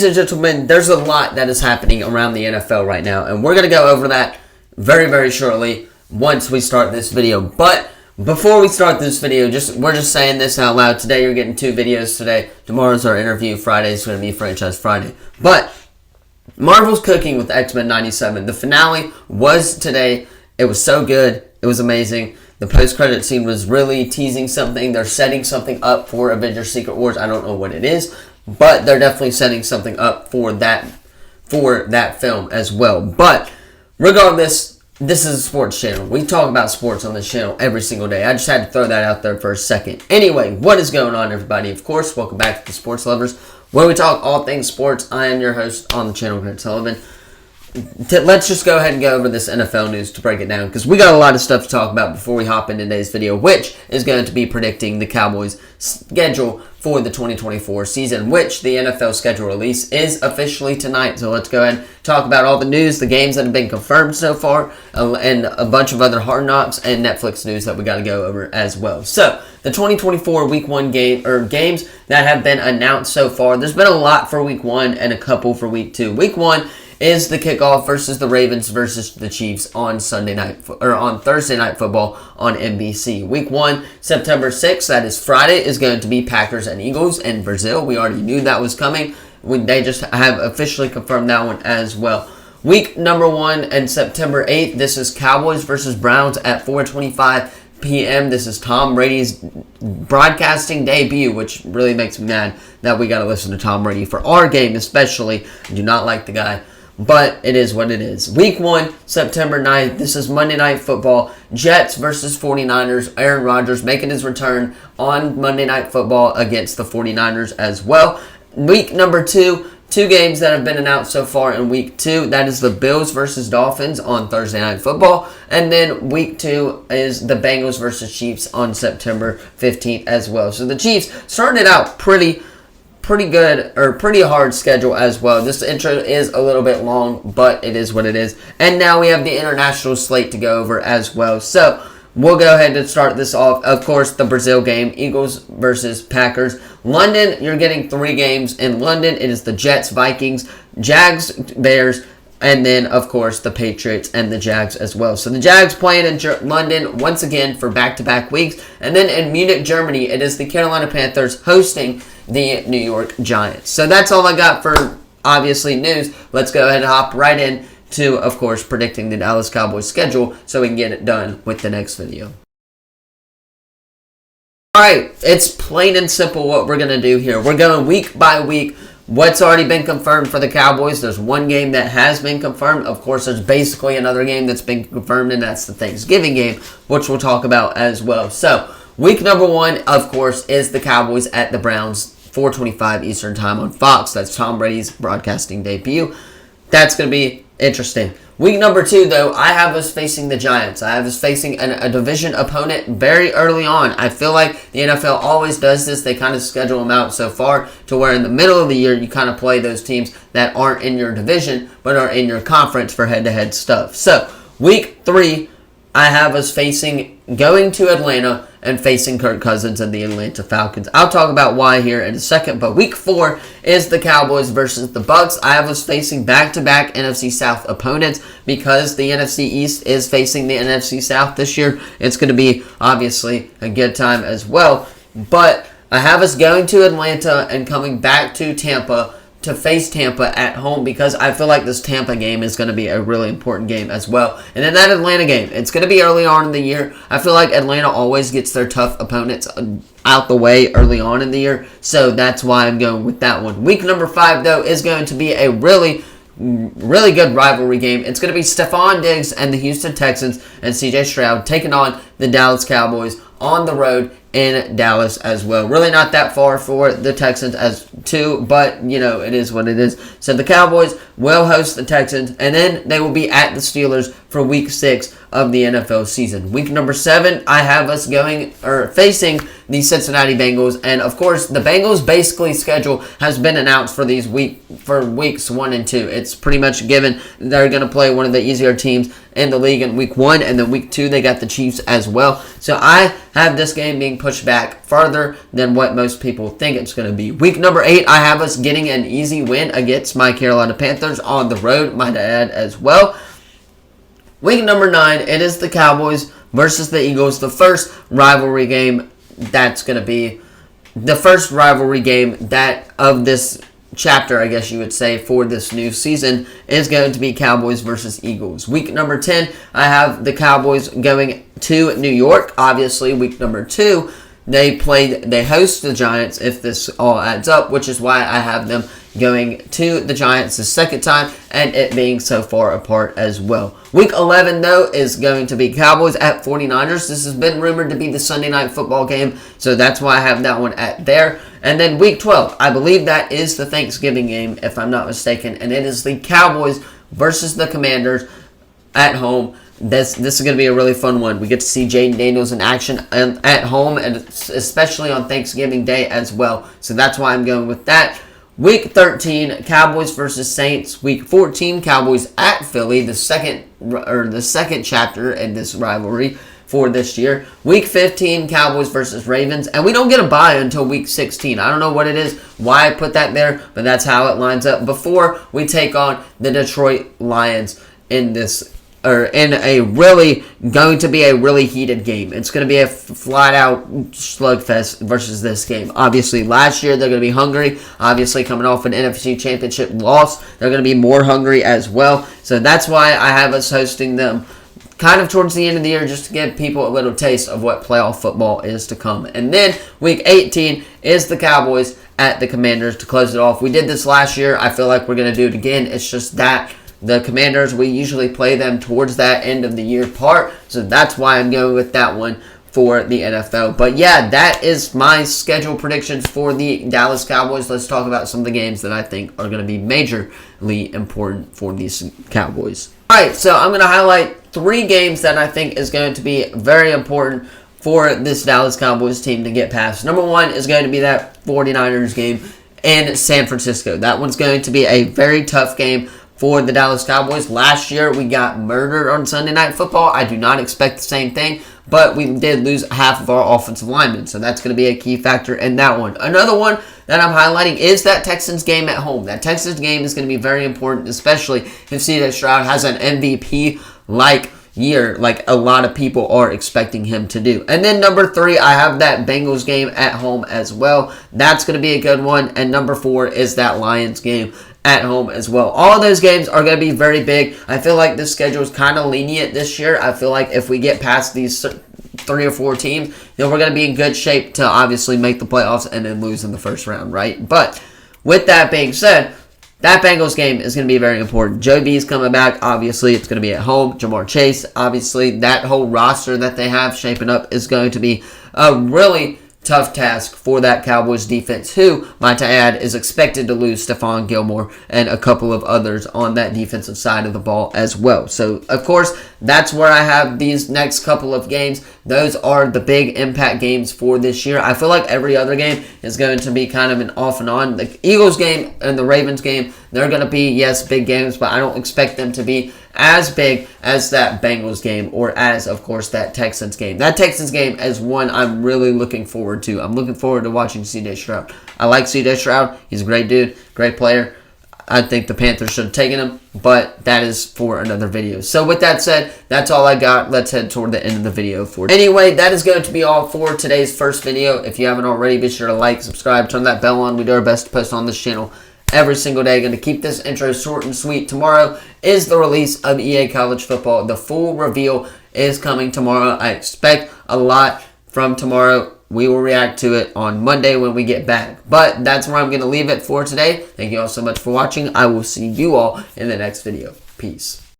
Ladies and gentlemen, there's a lot that is happening around the NFL right now, and we're going to go over that very, very shortly once we start this video. But before we start this video, we're just saying this out loud. Today you're getting 2 videos today. Tomorrow's our interview. Friday's going to be Franchise Friday. But Marvel's cooking with X-Men 97. The finale was today. It was so good. It was amazing. The post-credit scene was really teasing something. They're setting something up for Avengers Secret Wars. I don't know what it is, but they're definitely setting something up for that film as well. But regardless, this is a sports channel. We talk about sports on this channel every single day. I just had to throw that out there for a second. Anyway, what is going on, everybody? Of course, welcome back to the Sports Lovers, where we talk all things sports. I am your host on the channel, Grant Sullivan. Let's just go ahead and go over this NFL news to break it down, because we got a lot of stuff to talk about before we hop into today's video, which is going to be predicting the Cowboys' schedule for the 2024 season, which the NFL schedule release is officially tonight. So let's go ahead and talk about all the news, the games that have been confirmed so far, and a bunch of other Hard Knocks and Netflix news that we got to go over as well. So the 2024 Week 1 games that have been announced so far. There's been a lot for Week 1 and a couple for Week 2. Week 1 is the kickoff versus the Ravens versus the Chiefs on Thursday Night Football on NBC. Week 1, September 6th, that is Friday, is going to be Packers and Eagles in Brazil. We already knew that was coming. They just have officially confirmed that one as well. Week number 1 and September 8th, this is Cowboys versus Browns at 4:25 p.m. This is Tom Brady's broadcasting debut, which really makes me mad that we got to listen to Tom Brady for our game especially. I do not like the guy, but it is what it is. Week 1, September 9th. This is Monday Night Football. Jets versus 49ers. Aaron Rodgers making his return on Monday Night Football against the 49ers as well. Week number 2. 2 games that have been announced so far in Week 2. That is the Bills versus Dolphins on Thursday Night Football. And then Week 2 is the Bengals versus Chiefs on September 15th as well. So the Chiefs started out pretty good, or pretty hard schedule as well. This intro is a little bit long, but it is what it is. And now we have the international slate to go over as well. So we'll go ahead and start this off. Of course, the Brazil game, Eagles versus Packers. London, you're getting 3 games in London. It is the Jets, Vikings, Jags, Bears, and then, of course, the Patriots and the Jags as well. So the Jags playing in London once again for back-to-back weeks. And then in Munich, Germany, it is the Carolina Panthers hosting the New York Giants. So that's all I got for, obviously, news. Let's go ahead and hop right in to, of course, predicting the Dallas Cowboys schedule so we can get it done with the next video. Alright, it's plain and simple what we're going to do here. We're going week by week. What's already been confirmed for the Cowboys? There's 1 game that has been confirmed. Of course, there's basically another game that's been confirmed, and that's the Thanksgiving game, which we'll talk about as well. So, week number 1, of course, is the Cowboys at the Browns, 4:25 Eastern Time on Fox. That's Tom Brady's broadcasting debut. That's going to be interesting. Week number 2, though, I have us facing the Giants. I have us facing a division opponent very early on. I feel like the NFL always does this. They kind of schedule them out so far to where in the middle of the year, you kind of play those teams that aren't in your division, but are in your conference for head-to-head stuff. So, week 3, I have us going to Atlanta and facing Kirk Cousins and the Atlanta Falcons. I'll talk about why here in a second, but week 4 is the Cowboys versus the Bucks. I have us facing back-to-back NFC South opponents because the NFC East is facing the NFC South this year. It's going to be, obviously, a good time as well, but I have us going to Atlanta and coming back to Tampa to face Tampa at home, because I feel like this Tampa game is going to be a really important game as well. And then that Atlanta game, it's going to be early on in the year. I feel like Atlanta always gets their tough opponents out the way early on in the year, so that's why I'm going with that one. Week number 5, though, is going to be a really good rivalry game. It's going to be Stephon Diggs and the Houston Texans and CJ Stroud taking on the Dallas Cowboys on the road in Dallas as well. Really not that far for the Texans as too, but, you know, it is what it is. So the Cowboys will host the Texans, and then they will be at the Steelers for week 6 of the NFL season. Week number 7, I have us facing the Cincinnati Bengals, and of course, the Bengals basically schedule has been announced for weeks 1 and 2. It's pretty much given they're going to play one of the easier teams in the league in week 1, and then week 2 they got the Chiefs as well. So I have this game being pushed back farther than what most people think it's going to be. Week number 8, I have us getting an easy win against my Carolina Panthers on the road, might add as well. Week number 9, it is the Cowboys versus the Eagles, the first rivalry game that's going to be the first rivalry game that of this chapter, I guess you would say, for this new season is going to be Cowboys versus Eagles. Week number 10, I have the Cowboys going to New York. Obviously, week number 2, they host the Giants if this all adds up, which is why I have them going to the Giants the second time, and it being so far apart as well. Week 11, though, is going to be Cowboys at 49ers. This has been rumored to be the Sunday Night Football game, so that's why I have that one at there. And then Week 12, I believe that is the Thanksgiving game, if I'm not mistaken, and it is the Cowboys versus the Commanders at home. This is going to be a really fun one. We get to see Jaden Daniels in action at home, and especially on Thanksgiving Day as well. So that's why I'm going with that. Week 13, Cowboys versus Saints. Week 14, Cowboys at Philly, the second chapter in this rivalry for this year. Week 15, Cowboys versus Ravens, and we don't get a bye until week 16. I don't know what it is, why I put that there, but that's how it lines up before we take on the Detroit Lions in this, or in a going to be a really heated game. It's going to be a flat-out slugfest versus this game. Obviously, last year they're going to be hungry. Obviously, coming off an NFC Championship loss, they're going to be more hungry as well. So that's why I have us hosting them kind of towards the end of the year, just to give people a little taste of what playoff football is to come. And then week 18 is the Cowboys at the Commanders to close it off. We did this last year. I feel like we're going to do it again. It's just that the Commanders, we usually play them towards that end of the year part, so that's why I'm going with that one for the NFL. But yeah, that is my schedule predictions for the Dallas Cowboys. Let's talk about some of the games that I think are going to be majorly important for these Cowboys. Alright, so I'm going to highlight 3 games that I think is going to be very important for this Dallas Cowboys team to get past. Number 1 is going to be that 49ers game in San Francisco. That one's going to be a very tough game for the Dallas Cowboys. Last year, we got murdered on Sunday Night Football. I do not expect the same thing, but we did lose half of our offensive linemen, so that's going to be a key factor in that one. Another one that I'm highlighting is that Texans game at home. That Texans game is going to be very important, especially if C.J. Stroud has an MVP-like year, like a lot of people are expecting him to do. And then number 3, I have that Bengals game at home as well. That's going to be a good one. And number 4 is that Lions game at home as well. All of those games are going to be very big. I feel like this schedule is kind of lenient this year. I feel like if we get past these 3 or 4 teams, then we're going to be in good shape to obviously make the playoffs and then lose in the first round, right? But with that being said, that Bengals game is going to be very important. Joe B is coming back. Obviously, it's going to be at home. Jamar Chase, obviously, that whole roster that they have shaping up is going to be a really tough task for that Cowboys defense, who, might I add, is expected to lose Stephon Gilmore and a couple of others on that defensive side of the ball as well. So, of course, that's where I have these next couple of games. Those are the big impact games for this year. I feel like every other game is going to be kind of an off and on. The Eagles game and the Ravens game, they're going to be, yes, big games, but I don't expect them to be as big as that Bengals game or as, of course, that Texans game. That Texans game is one I'm really looking forward to. I'm looking forward to watching C.J. Stroud. I like C.J. Stroud. He's a great dude, great player. I think the Panthers should have taken him, but that is for another video. So with that said, that's all I got. Let's head toward the end of the video. Anyway, that is going to be all for today's first video. If you haven't already, be sure to like, subscribe, turn that bell on. We do our best to post on this channel every single day. Going to keep this intro short and sweet. Tomorrow is the release of EA College Football. The full reveal is coming tomorrow. I expect a lot from tomorrow. We will react to it on Monday when we get back. But that's where I'm going to leave it for today. Thank you all so much for watching. I will see you all in the next video. Peace.